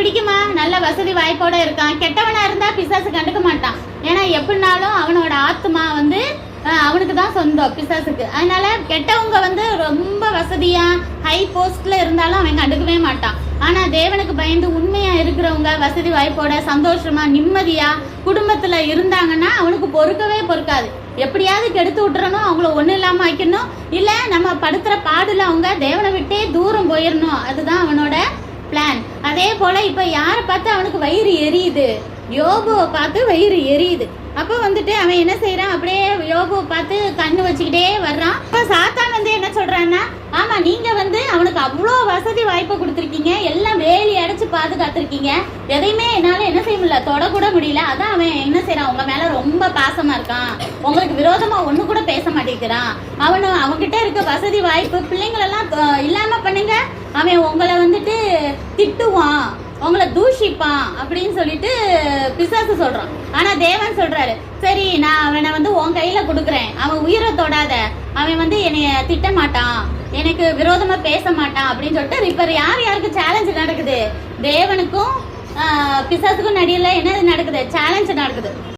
பிடிக்குமா? நல்ல வசதி வாய்ப்போட இருக்கான். கெட்டவனா இருந்தா பிசாசு கண்டுக்க மாட்டான். ஏன்னா எப்படினாலும் அவனோட ஆத்மா வந்து அவனுக்கு தான் சொந்தம், பிசாசுக்கு. அதனால கெட்டவங்க வந்து ரொம்ப வசதியா ஹை போஸ்ட்ல இருந்தாலும் அவன் கண்டுக்கவே மாட்டான். ஆனா தேவனுக்கு பயந்து உண்மையா இருக்கிறவங்க, வசதி வாய்ப்போட சந்தோஷமா நிம்மதியா குடும்பத்துல இருந்தாங்கன்னா அவனுக்கு பொறுக்கவே பொறுக்காது. எப்படியாவது கெடுத்து விட்டுறணும், அவங்கள ஒன்றும் இல்லாம ஆக்கணும், இல்ல நம்ம படுத்துற பாடுல அவங்க தேவனை விட்டே தூரம் போயிடணும். அதுதான் அவனோட பிளான். அதே போல இப்ப யாரை பார்த்து அவனுக்கு வயிறு எரியுது? யோபுவை பார்த்து வயிறு எரியுது. அப்போ வந்துட்டு அவன் என்ன செய்யறான்? அப்படியே யோபுவை பார்த்து கண்ணு வச்சுக்கிட்டே வர்றான். இப்போ சாத்தான் வந்து என்ன சொல்றான்னா, ஆமா நீங்க வந்து அவனுக்கு அவ்வளோ வசதி வாய்ப்பை கொடுத்துருக்கீங்க, எல்லாம் வேலி அடைச்சு பாதுகாத்துருக்கீங்க, எதையுமே என்னால என்ன செய்ய முடியல, தொடக்கூட முடியல. அதான் அவன் என்ன செய்யறான்? உங்க மேல ரொம்ப பாசமா இருக்கான், உங்களுக்கு விரோதமா ஒண்ணு கூட பேச மாட்டேங்கிறான். அவன்கிட்ட இருக்க வசதி வாய்ப்பு பிள்ளைங்களெல்லாம் இல்லாம பண்ணுங்க, அவன் உங்களை வந்துட்டு திட்டுவான், உங்களை தூஷிப்பான் அப்படின்னு சொல்லிட்டு பிசாசு சொல்றான். ஆனா தேவன் சொல்றாரு, சரி நான் அவனை வந்து உன் கையில கொடுக்குறேன், அவன் உயிரை தொடாத, அவன் வந்து என்னைய திட்ட மாட்டான், எனக்கு விரோதமா பேச மாட்டான் அப்படின்னு சொல்லிட்டு இப்ப யாருக்கு சேலஞ்சு நடக்குது? தேவனுக்கும் பிசாசுக்கும் நடுவில் என்ன நடக்குது? சேலஞ்சு நடக்குது.